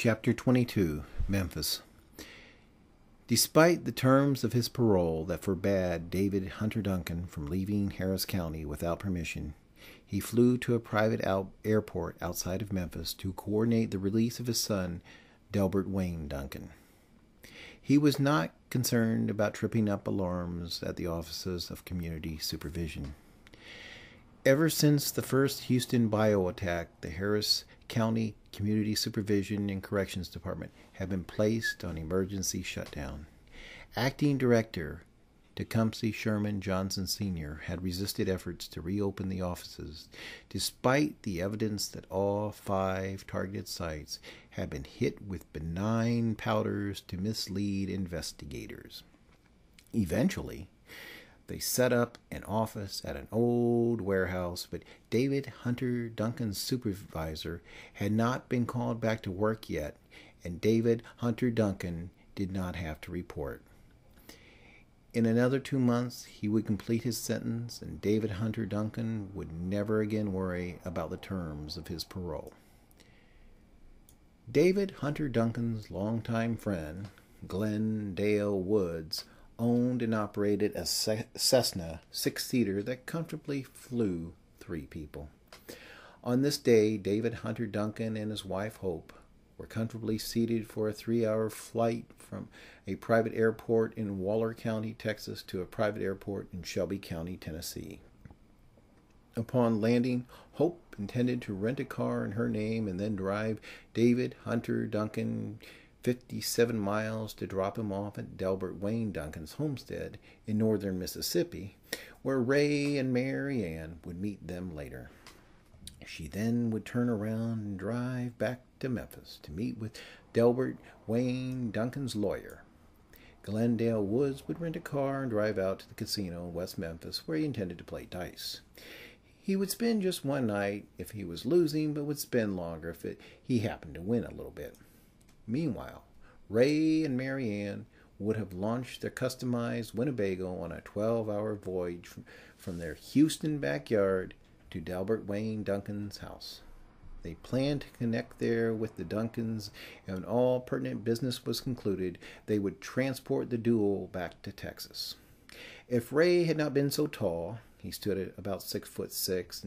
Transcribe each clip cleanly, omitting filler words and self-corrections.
Chapter 22, Memphis. Despite the terms of his parole that forbade David Hunter Duncan from leaving Harris County without permission, he flew to a private airport outside of Memphis to coordinate the release of his son, Delbert Wayne Duncan. He was not concerned about tripping up alarms at the offices of community supervision. Ever since the first Houston bio attack, the Harris County Community Supervision and Corrections Department had been placed on emergency shutdown. Acting Director Tecumseh Sherman Johnson Sr. had resisted efforts to reopen the offices, despite the evidence that all 5 targeted sites had been hit with benign powders to mislead investigators. Eventually, they set up an office at an old warehouse, but David Hunter Duncan's supervisor had not been called back to work yet, and David Hunter Duncan did not have to report. In another 2 months, he would complete his sentence, and David Hunter Duncan would never again worry about the terms of his parole. David Hunter Duncan's longtime friend, Glendale Woods, owned and operated a Cessna 6-seater that comfortably flew 3 people. On this day, David Hunter Duncan and his wife Hope were comfortably seated for a 3-hour flight from a private airport in Waller County, Texas, to a private airport in Shelby County, Tennessee. Upon landing, Hope intended to rent a car in her name and then drive David Hunter Duncan 57 miles to drop him off at Delbert Wayne Duncan's homestead in northern Mississippi, where Ray and Mary Ann would meet them later. She then would turn around and drive back to Memphis to meet with Delbert Wayne Duncan's lawyer. Glendale Woods would rent a car and drive out to the casino in West Memphis, where he intended to play dice. He would spend just one night if he was losing, but would spend longer if he happened to win a little bit. Meanwhile, Ray and Mary Ann would have launched their customized Winnebago on a 12-hour voyage from their Houston backyard to Delbert Wayne Duncan's house. They planned to connect there with the Duncans, and when all pertinent business was concluded, they would transport the duo back to Texas. If Ray had not been so tall, he stood at about 6'6",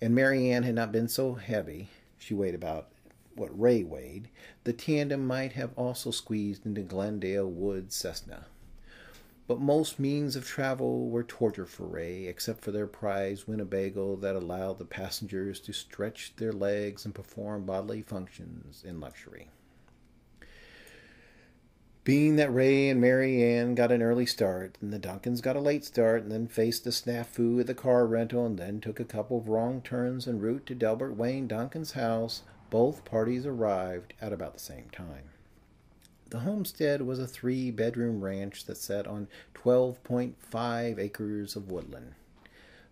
and Mary Ann had not been so heavy, she weighed about what Ray weighed, the tandem might have also squeezed into Glendale Woods' Cessna. But most means of travel were torture for Ray, except for their prized Winnebago that allowed the passengers to stretch their legs and perform bodily functions in luxury. Being that Ray and Mary Ann got an early start, and the Duncans got a late start, and then faced the snafu at the car rental, and then took a couple of wrong turns en route to Delbert Wayne Duncan's house, both parties arrived at about the same time. The homestead was a 3-bedroom ranch that sat on 12.5 acres of woodland.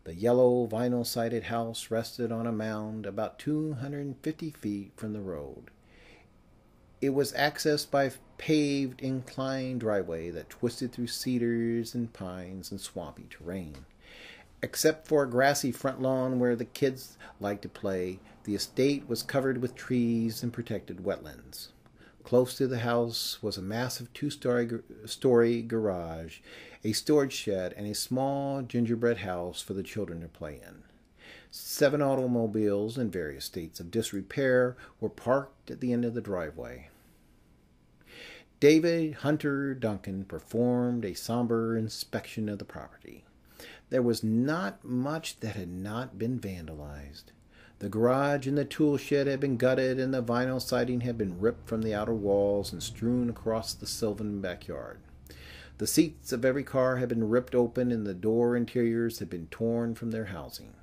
The yellow vinyl-sided house rested on a mound about 250 feet from the road. It was accessed by a paved inclined driveway that twisted through cedars and pines and swampy terrain. Except for a grassy front lawn where the kids liked to play, the estate was covered with trees and protected wetlands. Close to the house was a massive 2-story garage, a storage shed, and a small gingerbread house for the children to play in. 7 automobiles in various states of disrepair were parked at the end of the driveway. David Hunter Duncan performed a somber inspection of the property. There was not much that had not been vandalized. The garage and the tool shed had been gutted, and the vinyl siding had been ripped from the outer walls and strewn across the sylvan backyard. The seats of every car had been ripped open, and the door interiors had been torn from their housing.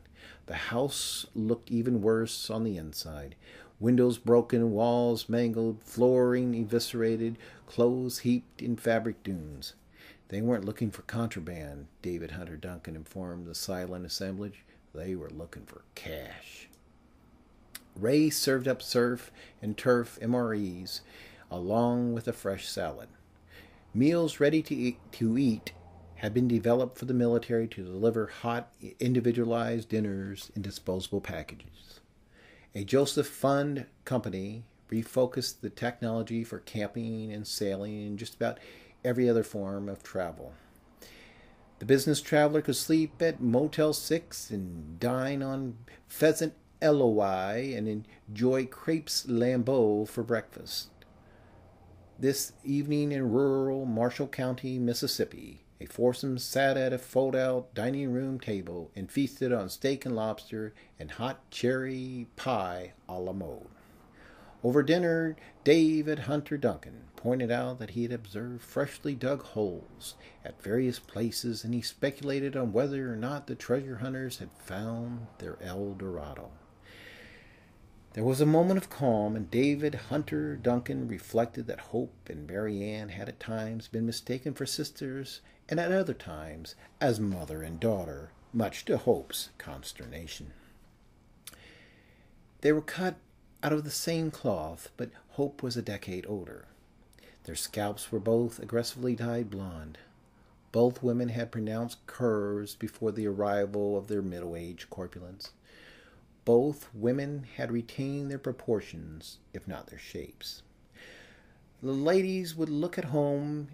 The house looked even worse on the inside. Windows broken, walls mangled, flooring eviscerated, clothes heaped in fabric dunes. They weren't looking for contraband, David Hunter Duncan informed the silent assemblage. They were looking for cash. Ray served up surf and turf MREs along with a fresh salad. Meals ready to eat had been developed for the military to deliver hot, individualized dinners in disposable packages. A Joseph Fund company refocused the technology for camping and sailing and just about every other form of travel. The business traveler could sleep at Motel 6 and dine on pheasant LOI and enjoy crepes lambeau for breakfast. This evening in rural Marshall County, Mississippi, a foursome sat at a fold-out dining room table and feasted on steak and lobster and hot cherry pie a la mode. Over dinner, David Hunter Duncan pointed out that he had observed freshly dug holes at various places, and he speculated on whether or not the treasure hunters had found their El Dorado. There was a moment of calm, and David Hunter Duncan reflected that Hope and Mary Ann had at times been mistaken for sisters, and at other times as mother and daughter, much to Hope's consternation. They were cut out of the same cloth, but Hope was a decade older. Their scalps were both aggressively dyed blonde. Both women had pronounced curves before the arrival of their middle-aged corpulence. Both women had retained their proportions, if not their shapes. The ladies would look at home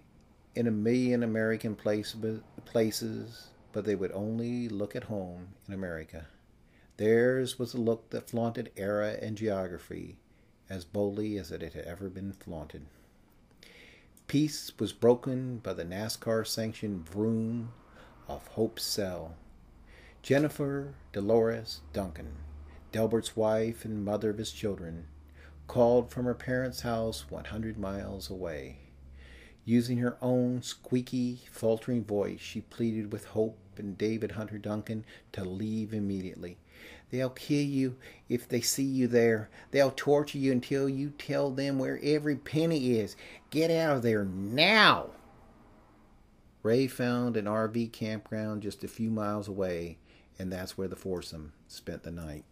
in a million American places, but they would only look at home in America. Theirs was a look that flaunted era and geography as boldly as it had ever been flaunted. Peace was broken by the NASCAR-sanctioned vroom of Hope's cell. Jennifer Dolores Duncan, Delbert's wife and mother of his children, called from her parents' house 100 miles away. Using her own squeaky, faltering voice, she pleaded with Hope and David Hunter Duncan to leave immediately. They'll kill you if they see you there. They'll torture you until you tell them where every penny is. Get out of there now! Ray found an RV campground just a few miles away, and that's where the foursome spent the night.